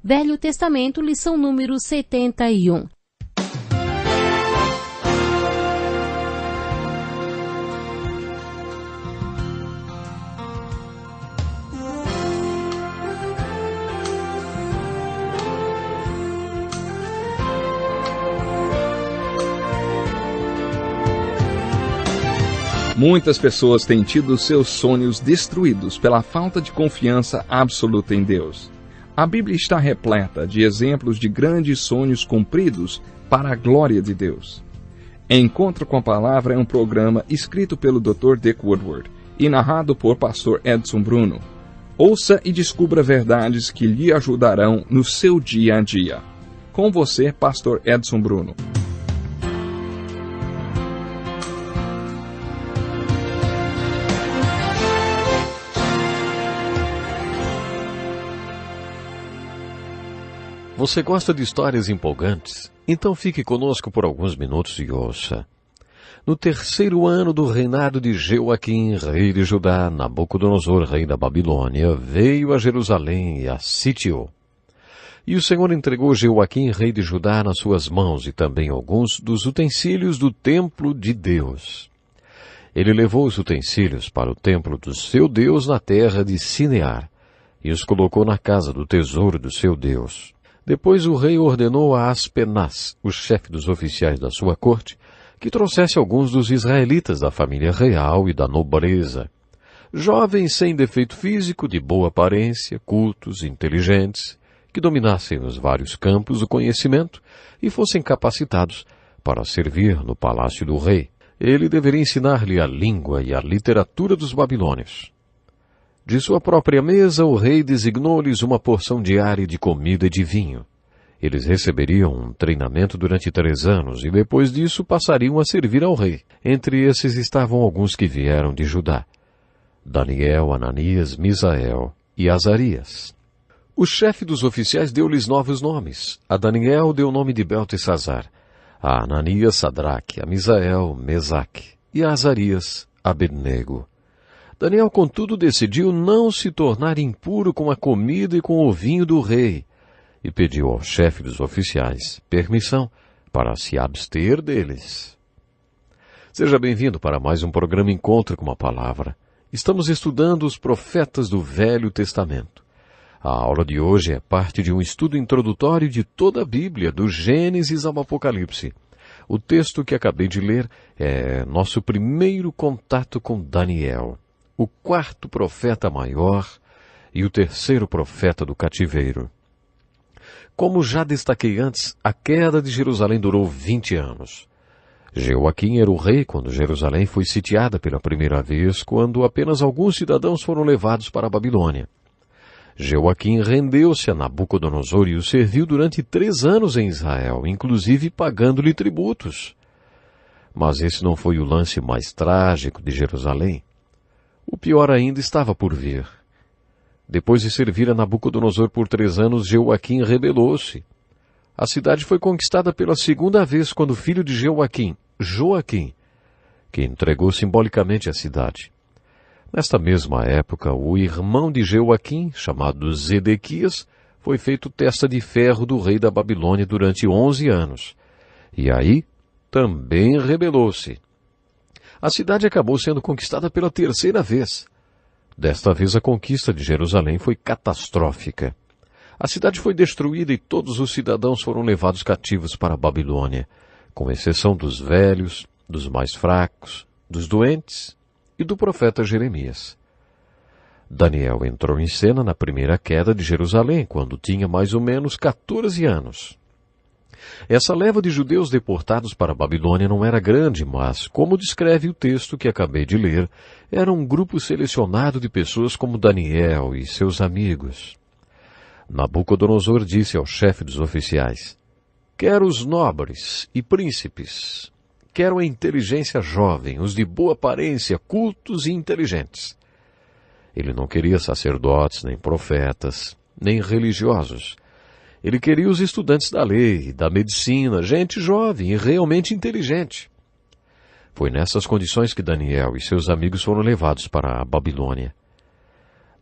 Velho Testamento, lição número 71. Muitas pessoas têm tido seus sonhos destruídos pela falta de confiança absoluta em Deus. A Bíblia está repleta de exemplos de grandes sonhos cumpridos para a glória de Deus. Encontro com a Palavra é um programa escrito pelo Dr. Dick Woodward e narrado por Pastor Edson Bruno. Ouça e descubra verdades que lhe ajudarão no seu dia a dia. Com você, Pastor Edson Bruno. Você gosta de histórias empolgantes? Então fique conosco por alguns minutos e ouça. No 3º ano do reinado de Jeoaquim, rei de Judá, Nabucodonosor, rei da Babilônia, veio a Jerusalém e a sitiou. E o Senhor entregou Jeoaquim, rei de Judá, nas suas mãos e também alguns dos utensílios do templo de Deus. Ele levou os utensílios para o templo do seu Deus na terra de Sinear e os colocou na casa do tesouro do seu Deus. Depois o rei ordenou a Aspenaz, o chefe dos oficiais da sua corte, que trouxesse alguns dos israelitas da família real e da nobreza. Jovens sem defeito físico, de boa aparência, cultos, inteligentes, que dominassem os vários campos do conhecimento e fossem capacitados para servir no palácio do rei. Ele deveria ensinar-lhe a língua e a literatura dos babilônios. De sua própria mesa, o rei designou-lhes uma porção diária de comida e de vinho. Eles receberiam um treinamento durante 3 anos e depois disso passariam a servir ao rei. Entre esses estavam alguns que vieram de Judá: Daniel, Ananias, Misael e Azarias. O chefe dos oficiais deu-lhes novos nomes. A Daniel deu o nome de Beltesazar, a Ananias, Sadraque, a Misael, Mesaque e a Azarias, Abednego. Daniel, contudo, decidiu não se tornar impuro com a comida e com o vinho do rei, e pediu ao chefe dos oficiais permissão para se abster deles. Seja bem-vindo para mais um programa Encontro com a Palavra. Estamos estudando os profetas do Velho Testamento. A aula de hoje é parte de um estudo introdutório de toda a Bíblia, do Gênesis ao Apocalipse. O texto que acabei de ler é nosso primeiro contato com Daniel, o 4º profeta maior e o 3º profeta do cativeiro. Como já destaquei antes, a queda de Jerusalém durou 20 anos. Jeoaquim era o rei quando Jerusalém foi sitiada pela primeira vez, quando apenas alguns cidadãos foram levados para a Babilônia. Jeoaquim rendeu-se a Nabucodonosor e o serviu durante 3 anos em Israel, inclusive pagando-lhe tributos. Mas esse não foi o lance mais trágico de Jerusalém. O pior ainda estava por vir. Depois de servir a Nabucodonosor por 3 anos, Jeoaquim rebelou-se. A cidade foi conquistada pela 2ª vez quando o filho de Jeoaquim, Joaquim, que entregou simbolicamente a cidade. Nesta mesma época, o irmão de Jeoaquim, chamado Zedequias, foi feito testa de ferro do rei da Babilônia durante 11 anos. E aí também rebelou-se. A cidade acabou sendo conquistada pela 3ª vez. Desta vez a conquista de Jerusalém foi catastrófica. A cidade foi destruída e todos os cidadãos foram levados cativos para a Babilônia, com exceção dos velhos, dos mais fracos, dos doentes e do profeta Jeremias. Daniel entrou em cena na primeira queda de Jerusalém, quando tinha mais ou menos 14 anos. Essa leva de judeus deportados para a Babilônia não era grande, mas, como descreve o texto que acabei de ler, era um grupo selecionado de pessoas como Daniel e seus amigos. Nabucodonosor disse ao chefe dos oficiais: quero os nobres e príncipes, quero a inteligência jovem, os de boa aparência, cultos e inteligentes. Ele não queria sacerdotes, nem profetas, nem religiosos. Ele queria os estudantes da lei, da medicina, gente jovem e realmente inteligente. Foi nessas condições que Daniel e seus amigos foram levados para a Babilônia.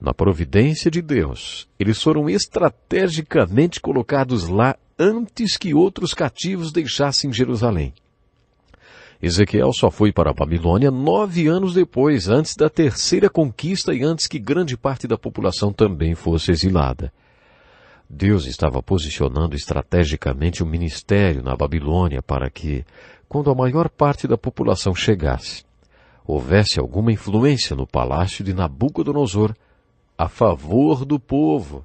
Na providência de Deus, eles foram estrategicamente colocados lá antes que outros cativos deixassem Jerusalém. Ezequiel só foi para a Babilônia 9 anos depois, antes da terceira conquista e antes que grande parte da população também fosse exilada. Deus estava posicionando estrategicamente o ministério na Babilônia para que, quando a maior parte da população chegasse, houvesse alguma influência no palácio de Nabucodonosor a favor do povo.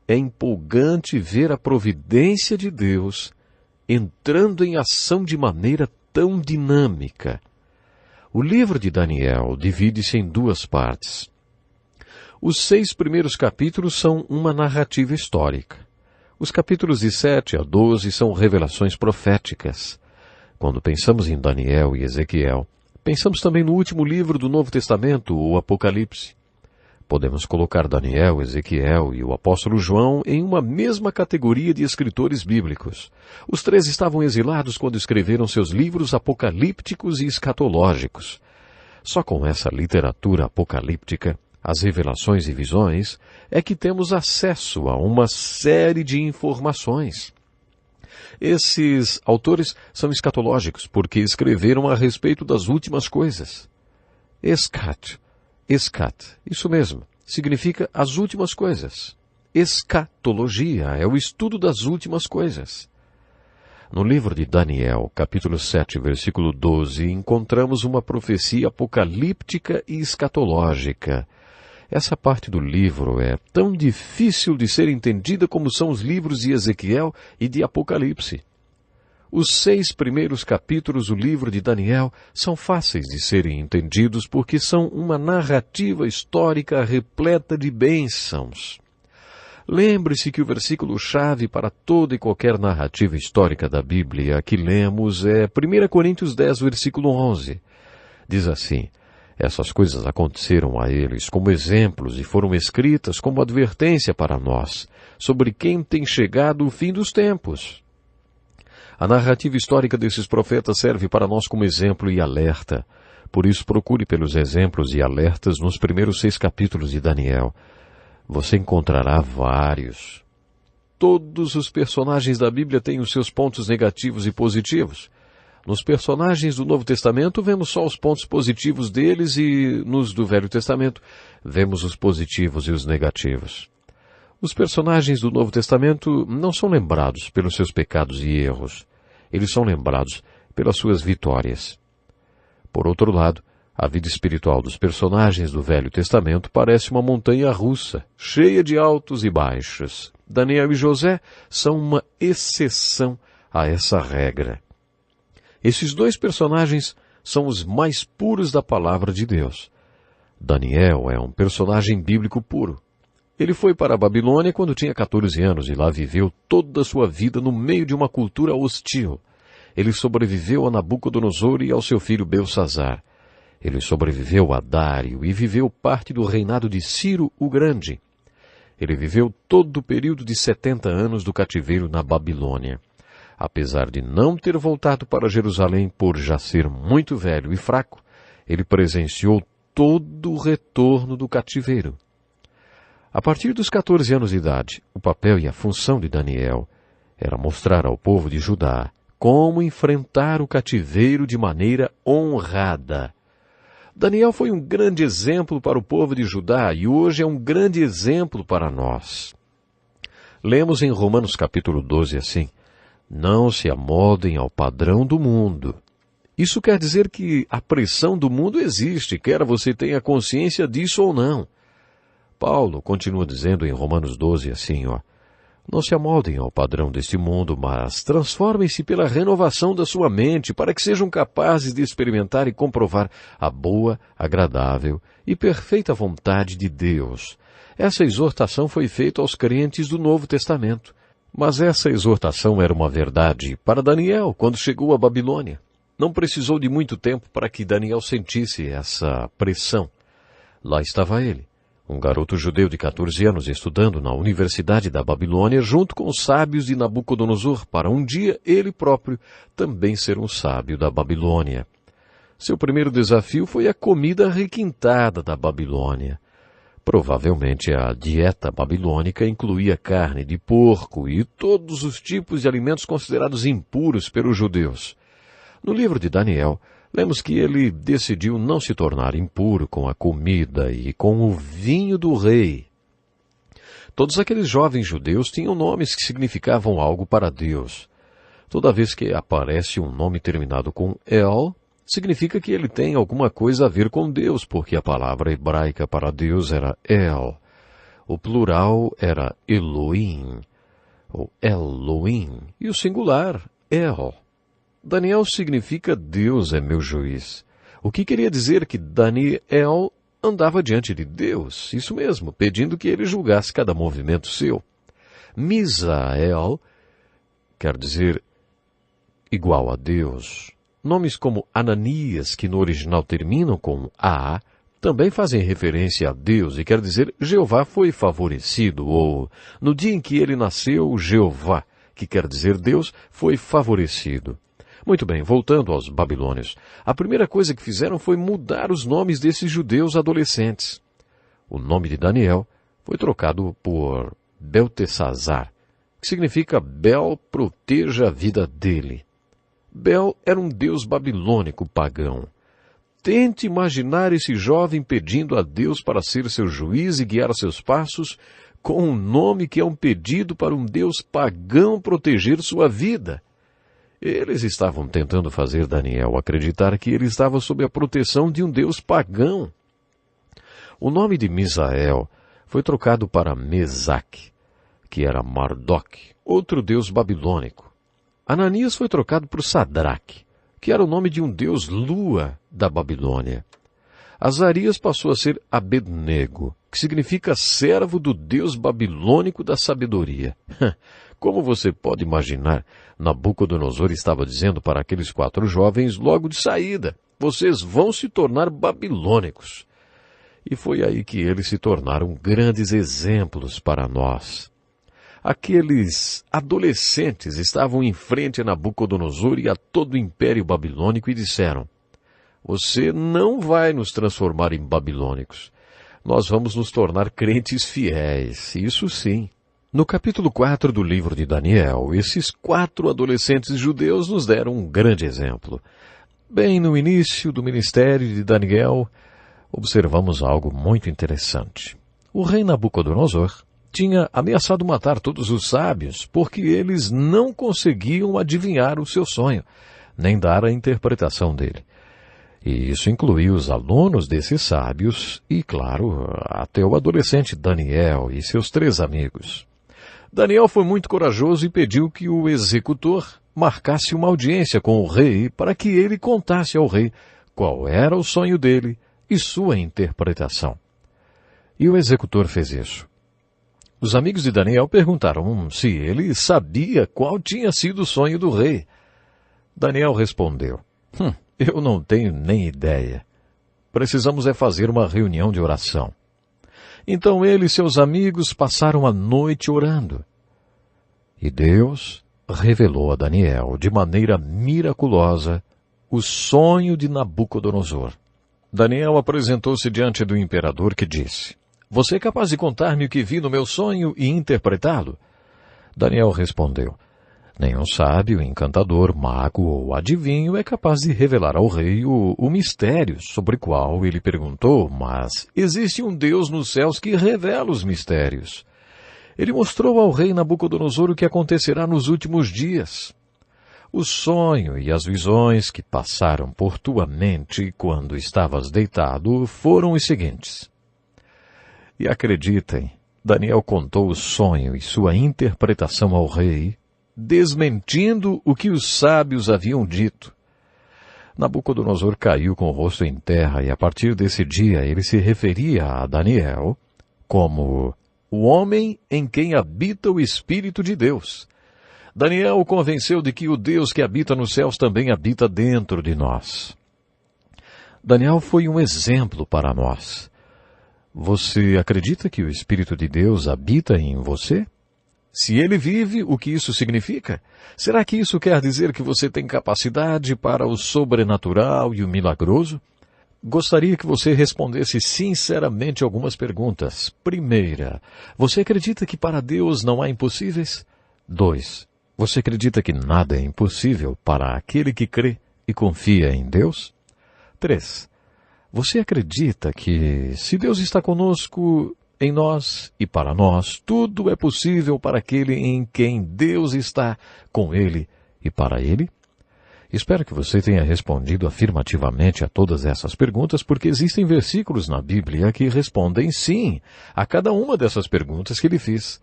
É empolgante ver a providência de Deus entrando em ação de maneira tão dinâmica. O livro de Daniel divide-se em 2 partes. Os 6 primeiros capítulos são uma narrativa histórica. Os capítulos de 7 a 12 são revelações proféticas. Quando pensamos em Daniel e Ezequiel, pensamos também no último livro do Novo Testamento, o Apocalipse. Podemos colocar Daniel, Ezequiel e o apóstolo João em uma mesma categoria de escritores bíblicos. Os 3 estavam exilados quando escreveram seus livros apocalípticos e escatológicos. Só com essa literatura apocalíptica, as revelações e visões, é que temos acesso a uma série de informações. Esses autores são escatológicos porque escreveram a respeito das últimas coisas. Escat, isso mesmo, significa as últimas coisas. Escatologia é o estudo das últimas coisas. No livro de Daniel, capítulo 7, versículo 12, encontramos uma profecia apocalíptica e escatológica. Essa parte do livro é tão difícil de ser entendida como são os livros de Ezequiel e de Apocalipse. Os 6 primeiros capítulos do livro de Daniel são fáceis de serem entendidos porque são uma narrativa histórica repleta de bênçãos. Lembre-se que o versículo-chave para toda e qualquer narrativa histórica da Bíblia que lemos é 1 Coríntios 10, versículo 11. Diz assim: essas coisas aconteceram a eles como exemplos e foram escritas como advertência para nós, sobre quem tem chegado o fim dos tempos. A narrativa histórica desses profetas serve para nós como exemplo e alerta. Por isso, procure pelos exemplos e alertas nos primeiros 6 capítulos de Daniel. Você encontrará vários. Todos os personagens da Bíblia têm os seus pontos negativos e positivos. Nos personagens do Novo Testamento, vemos só os pontos positivos deles e, nos do Velho Testamento, vemos os positivos e os negativos. Os personagens do Novo Testamento não são lembrados pelos seus pecados e erros. Eles são lembrados pelas suas vitórias. Por outro lado, a vida espiritual dos personagens do Velho Testamento parece uma montanha russa, cheia de altos e baixos. Daniel e José são uma exceção a essa regra. Esses 2 personagens são os mais puros da palavra de Deus. Daniel é um personagem bíblico puro. Ele foi para a Babilônia quando tinha 14 anos e lá viveu toda a sua vida no meio de uma cultura hostil. Ele sobreviveu a Nabucodonosor e ao seu filho Belsazar. Ele sobreviveu a Dário e viveu parte do reinado de Ciro o Grande. Ele viveu todo o período de 70 anos do cativeiro na Babilônia. Apesar de não ter voltado para Jerusalém por já ser muito velho e fraco, ele presenciou todo o retorno do cativeiro. A partir dos 14 anos de idade, o papel e a função de Daniel era mostrar ao povo de Judá como enfrentar o cativeiro de maneira honrada. Daniel foi um grande exemplo para o povo de Judá e hoje é um grande exemplo para nós. Lemos em Romanos capítulo 12 assim: não se amoldem ao padrão do mundo. Isso quer dizer que a pressão do mundo existe, quer você tenha consciência disso ou não. Paulo continua dizendo em Romanos 12 assim, não se amoldem ao padrão deste mundo, mas transformem-se pela renovação da sua mente, para que sejam capazes de experimentar e comprovar a boa, agradável e perfeita vontade de Deus. Essa exortação foi feita aos crentes do Novo Testamento. Mas essa exortação era uma verdade para Daniel quando chegou à Babilônia. Não precisou de muito tempo para que Daniel sentisse essa pressão. Lá estava ele, um garoto judeu de 14 anos estudando na Universidade da Babilônia junto com os sábios de Nabucodonosor para um dia ele próprio também ser um sábio da Babilônia. Seu primeiro desafio foi a comida requintada da Babilônia. Provavelmente a dieta babilônica incluía carne de porco e todos os tipos de alimentos considerados impuros pelos judeus. No livro de Daniel, lemos que ele decidiu não se tornar impuro com a comida e com o vinho do rei. Todos aqueles jovens judeus tinham nomes que significavam algo para Deus. Toda vez que aparece um nome terminado com El, significa que ele tem alguma coisa a ver com Deus, porque a palavra hebraica para Deus era El. O plural era Elohim, ou Elohim, e o singular, El. Daniel significa Deus é meu juiz. O que queria dizer que Daniel andava diante de Deus, isso mesmo, pedindo que ele julgasse cada movimento seu. Misael quer dizer igual a Deus. Nomes como Ananias, que no original terminam com A, também fazem referência a Deus e quer dizer Jeová foi favorecido, ou no dia em que ele nasceu, Jeová, que quer dizer Deus, foi favorecido. Muito bem, voltando aos babilônios, a primeira coisa que fizeram foi mudar os nomes desses judeus adolescentes. O nome de Daniel foi trocado por Beltesazar, que significa Bel proteja a vida dele. Bel era um deus babilônico pagão. Tente imaginar esse jovem pedindo a Deus para ser seu juiz e guiar seus passos com um nome que é um pedido para um deus pagão proteger sua vida. Eles estavam tentando fazer Daniel acreditar que ele estava sob a proteção de um deus pagão. O nome de Misael foi trocado para Mesaque, que era Marduk, outro deus babilônico. Ananias foi trocado por Sadraque, que era o nome de um deus lua da Babilônia. Azarias passou a ser Abednego, que significa servo do deus babilônico da sabedoria. Como você pode imaginar, Nabucodonosor estava dizendo para aqueles 4 jovens logo de saída, vocês vão se tornar babilônicos. E foi aí que eles se tornaram grandes exemplos para nós. Aqueles adolescentes estavam em frente a Nabucodonosor e a todo o império babilônico e disseram, você não vai nos transformar em babilônicos. Nós vamos nos tornar crentes fiéis, isso sim. No capítulo 4 do livro de Daniel, esses 4 adolescentes judeus nos deram um grande exemplo. Bem no início do ministério de Daniel, observamos algo muito interessante. O rei Nabucodonosor tinha ameaçado matar todos os sábios porque eles não conseguiam adivinhar o seu sonho, nem dar a interpretação dele. E isso incluía os alunos desses sábios e, claro, até o adolescente Daniel e seus 3 amigos. Daniel foi muito corajoso e pediu que o executor marcasse uma audiência com o rei para que ele contasse ao rei qual era o sonho dele e sua interpretação. E o executor fez isso. Os amigos de Daniel perguntaram se ele sabia qual tinha sido o sonho do rei. Daniel respondeu, eu não tenho nem ideia. Precisamos fazer uma reunião de oração. Então ele e seus amigos passaram a noite orando. E Deus revelou a Daniel, de maneira miraculosa, o sonho de Nabucodonosor. Daniel apresentou-se diante do imperador que disse, você é capaz de contar-me o que vi no meu sonho e interpretá-lo? Daniel respondeu, nenhum sábio, encantador, mago ou adivinho é capaz de revelar ao rei o mistério sobre o qual ele perguntou, mas existe um Deus nos céus que revela os mistérios. Ele mostrou ao rei Nabucodonosor o que acontecerá nos últimos dias. O sonho e as visões que passaram por tua mente quando estavas deitado foram os seguintes. E acreditem, Daniel contou o sonho e sua interpretação ao rei, desmentindo o que os sábios haviam dito. Nabucodonosor caiu com o rosto em terra e a partir desse dia ele se referia a Daniel como o homem em quem habita o Espírito de Deus. Daniel o convenceu de que o Deus que habita nos céus também habita dentro de nós. Daniel foi um exemplo para nós. Você acredita que o Espírito de Deus habita em você? Se ele vive, o que isso significa? Será que isso quer dizer que você tem capacidade para o sobrenatural e o milagroso? gostaria que você respondesse sinceramente algumas perguntas. Primeira, você acredita que para Deus não há impossíveis? 2. Você acredita que nada é impossível para aquele que crê e confia em Deus? 3. Você acredita que, se Deus está conosco, em nós e para nós, tudo é possível para aquele em quem Deus está, com ele e para ele? Espero que você tenha respondido afirmativamente a todas essas perguntas, porque existem versículos na Bíblia que respondem sim a cada uma dessas perguntas que lhe fiz.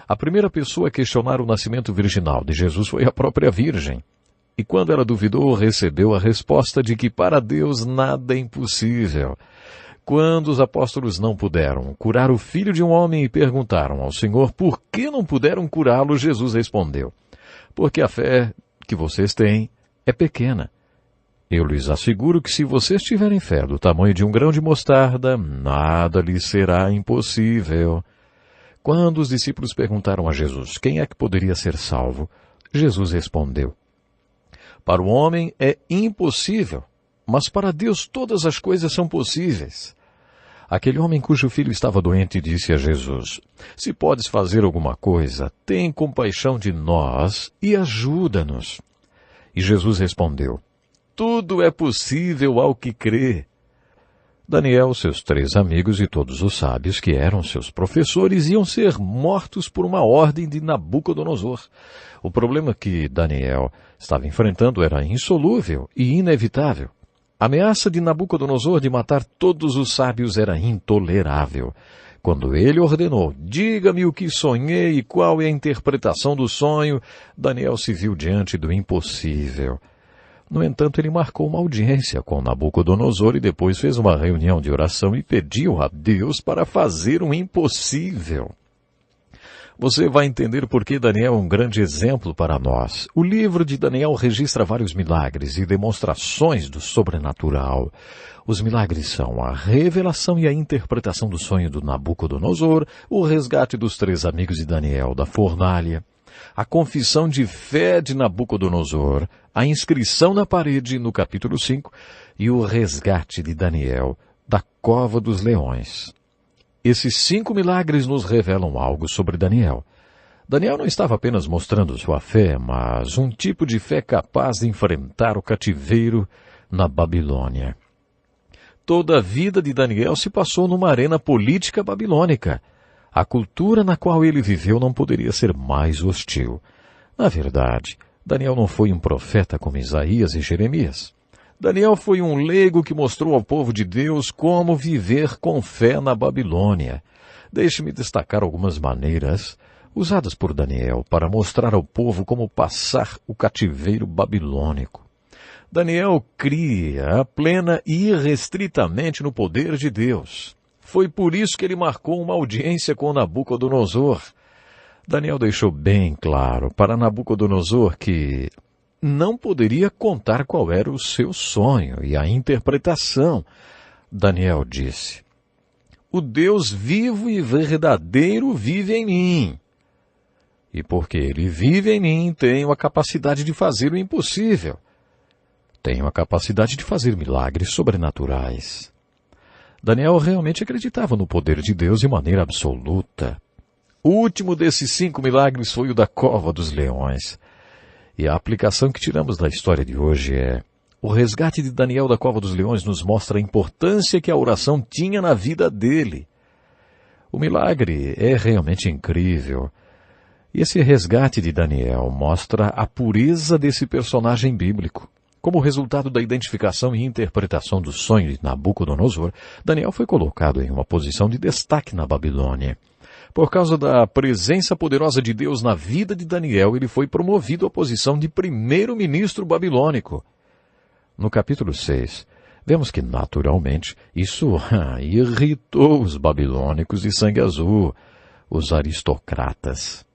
A primeira pessoa a questionar o nascimento virginal de Jesus foi a própria Virgem. E quando ela duvidou, recebeu a resposta de que para Deus nada é impossível. Quando os apóstolos não puderam curar o filho de um homem e perguntaram ao Senhor por que não puderam curá-lo, Jesus respondeu: porque a fé que vocês têm é pequena. Eu lhes asseguro que se vocês tiverem fé do tamanho de um grão de mostarda, nada lhes será impossível. Quando os discípulos perguntaram a Jesus quem é que poderia ser salvo, Jesus respondeu: para o homem é impossível, mas para Deus todas as coisas são possíveis. Aquele homem cujo filho estava doente disse a Jesus: se podes fazer alguma coisa, tem compaixão de nós e ajuda-nos. E Jesus respondeu: tudo é possível ao que crê. Daniel, seus 3 amigos e todos os sábios que eram seus professores iam ser mortos por uma ordem de Nabucodonosor. O problema que Daniel estava enfrentando era insolúvel e inevitável. A ameaça de Nabucodonosor de matar todos os sábios era intolerável. Quando ele ordenou: diga-me o que sonhei e qual é a interpretação do sonho, Daniel se viu diante do impossível. No entanto, ele marcou uma audiência com Nabucodonosor e depois fez uma reunião de oração e pediu a Deus para fazer um impossível. Você vai entender por que Daniel é um grande exemplo para nós. O livro de Daniel registra vários milagres e demonstrações do sobrenatural. Os milagres são a revelação e a interpretação do sonho do Nabucodonosor, o resgate dos 3 amigos de Daniel da fornalha, a confissão de fé de Nabucodonosor, a inscrição na parede no capítulo 5 e o resgate de Daniel da cova dos leões. Esses 5 milagres nos revelam algo sobre Daniel. Daniel não estava apenas mostrando sua fé, mas um tipo de fé capaz de enfrentar o cativeiro na Babilônia. Toda a vida de Daniel se passou numa arena política babilônica. A cultura na qual ele viveu não poderia ser mais hostil. Na verdade, Daniel não foi um profeta como Isaías e Jeremias. Daniel foi um leigo que mostrou ao povo de Deus como viver com fé na Babilônia. Deixe-me destacar algumas maneiras usadas por Daniel para mostrar ao povo como passar o cativeiro babilônico. Daniel cria plena e irrestritamente no poder de Deus. Foi por isso que ele marcou uma audiência com Nabucodonosor. Daniel deixou bem claro para Nabucodonosor que não poderia contar qual era o seu sonho e a interpretação. Daniel disse: o Deus vivo e verdadeiro vive em mim. E porque ele vive em mim, tenho a capacidade de fazer o impossível. Tenho a capacidade de fazer milagres sobrenaturais. Daniel realmente acreditava no poder de Deus de maneira absoluta. O último desses 5 milagres foi o da cova dos leões. E a aplicação que tiramos da história de hoje é: o resgate de Daniel da cova dos leões nos mostra a importância que a oração tinha na vida dele. O milagre é realmente incrível. E esse resgate de Daniel mostra a pureza desse personagem bíblico. Como resultado da identificação e interpretação do sonho de Nabucodonosor, Daniel foi colocado em uma posição de destaque na Babilônia. Por causa da presença poderosa de Deus na vida de Daniel, ele foi promovido à posição de primeiro-ministro babilônico. No capítulo 6, vemos que, naturalmente, isso irritou os babilônicos de sangue azul, os aristocratas.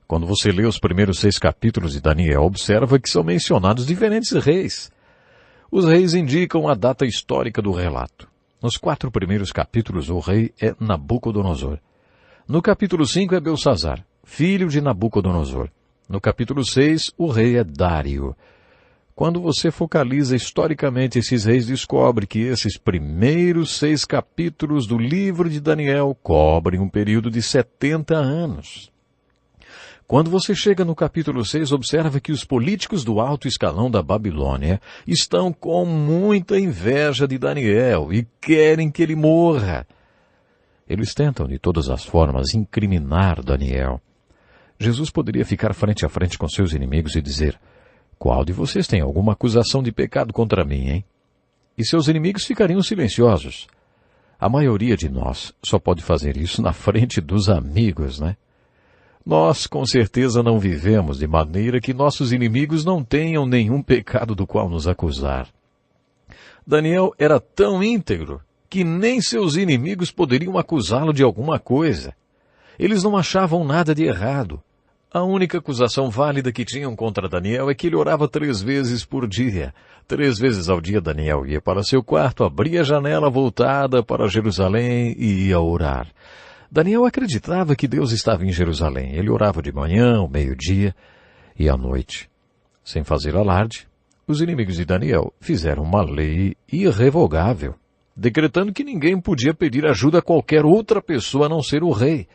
Quando você lê os primeiros 6 capítulos de Daniel, observa que são mencionados diferentes reis. Os reis indicam a data histórica do relato. Nos 4 primeiros capítulos, o rei é Nabucodonosor. No capítulo 5 é Belsazar, filho de Nabucodonosor. No capítulo 6, o rei é Dário. Quando você focaliza historicamente esses reis, descobre que esses primeiros 6 capítulos do livro de Daniel cobrem um período de 70 anos. Quando você chega no capítulo 6, observa que os políticos do alto escalão da Babilônia estão com muita inveja de Daniel e querem que ele morra. Eles tentam de todas as formas incriminar Daniel. Jesus poderia ficar frente a frente com seus inimigos e dizer: qual de vocês tem alguma acusação de pecado contra mim, hein? E seus inimigos ficariam silenciosos. A maioria de nós só pode fazer isso na frente dos amigos, né? Nós, com certeza, não vivemos de maneira que nossos inimigos não tenham nenhum pecado do qual nos acusar. Daniel era tão íntegro que nem seus inimigos poderiam acusá-lo de alguma coisa. Eles não achavam nada de errado. A única acusação válida que tinham contra Daniel é que ele orava 3 vezes por dia. 3 vezes ao dia Daniel ia para seu quarto, abria a janela voltada para Jerusalém e ia orar. Daniel acreditava que Deus estava em Jerusalém. Ele orava de manhã, ao meio-dia e à noite. Sem fazer alarde, os inimigos de Daniel fizeram uma lei irrevogável, decretando que ninguém podia pedir ajuda a qualquer outra pessoa a não ser o rei.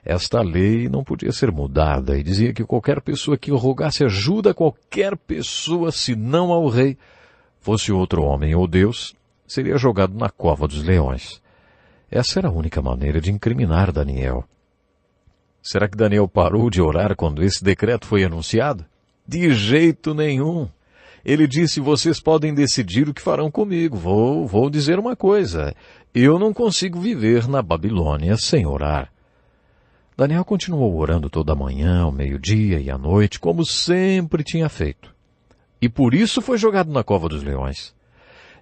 Esta lei não podia ser mudada e dizia que qualquer pessoa que rogasse ajuda a qualquer pessoa, se não ao rei, fosse outro homem ou Deus, seria jogado na cova dos leões. Essa era a única maneira de incriminar Daniel. Será que Daniel parou de orar quando esse decreto foi anunciado? De jeito nenhum. Ele disse: vocês podem decidir o que farão comigo. Vou dizer uma coisa. Eu não consigo viver na Babilônia sem orar. Daniel continuou orando toda a manhã, ao meio-dia e à noite, como sempre tinha feito. E por isso foi jogado na cova dos leões.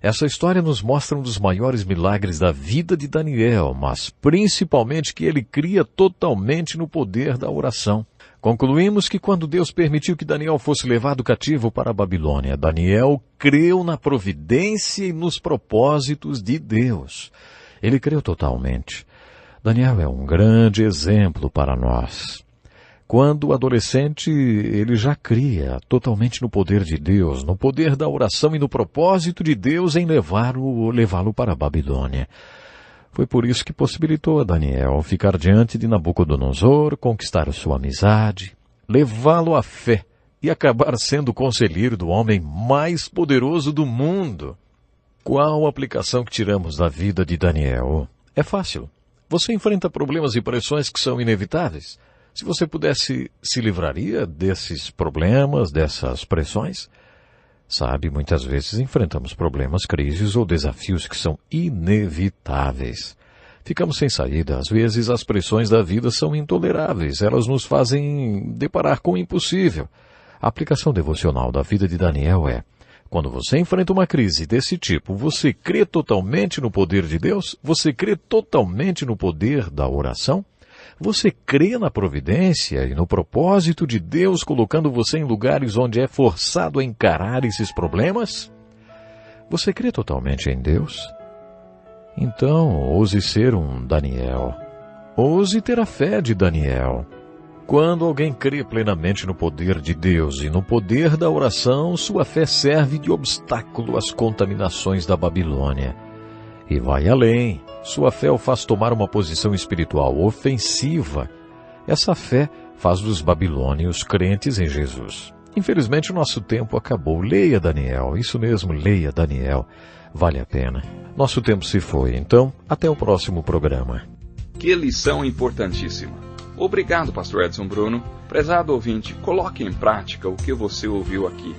Essa história nos mostra um dos maiores milagres da vida de Daniel, mas principalmente que ele cria totalmente no poder da oração. Concluímos que quando Deus permitiu que Daniel fosse levado cativo para a Babilônia, Daniel creu na providência e nos propósitos de Deus. Ele creu totalmente. Daniel é um grande exemplo para nós. Quando adolescente, ele já cria totalmente no poder de Deus, no poder da oração e no propósito de Deus em levá-lo para a Babilônia. Foi por isso que possibilitou a Daniel ficar diante de Nabucodonosor, conquistar sua amizade, levá-lo à fé e acabar sendo o conselheiro do homem mais poderoso do mundo. Qual a aplicação que tiramos da vida de Daniel? É fácil. Você enfrenta problemas e pressões que são inevitáveis. Se você pudesse, se livraria desses problemas, dessas pressões? Sabe, muitas vezes enfrentamos problemas, crises ou desafios que são inevitáveis. Ficamos sem saída. Às vezes as pressões da vida são intoleráveis. Elas nos fazem deparar com o impossível. A aplicação devocional da vida de Daniel é: quando você enfrenta uma crise desse tipo, você crê totalmente no poder de Deus? Você crê totalmente no poder da oração? Você crê na providência e no propósito de Deus colocando você em lugares onde é forçado a encarar esses problemas? Você crê totalmente em Deus? Então, ouse ser um Daniel. Ouse ter a fé de Daniel. Quando alguém crê plenamente no poder de Deus e no poder da oração, sua fé serve de obstáculo às contaminações da Babilônia. E vai além. Sua fé o faz tomar uma posição espiritual ofensiva. Essa fé faz dos babilônios crentes em Jesus. Infelizmente, o nosso tempo acabou. Leia Daniel. Isso mesmo, leia Daniel. Vale a pena. Nosso tempo se foi, então, até o próximo programa. Que lição importantíssima. Obrigado, Pastor Edson Bruno. Prezado ouvinte, coloque em prática o que você ouviu aqui.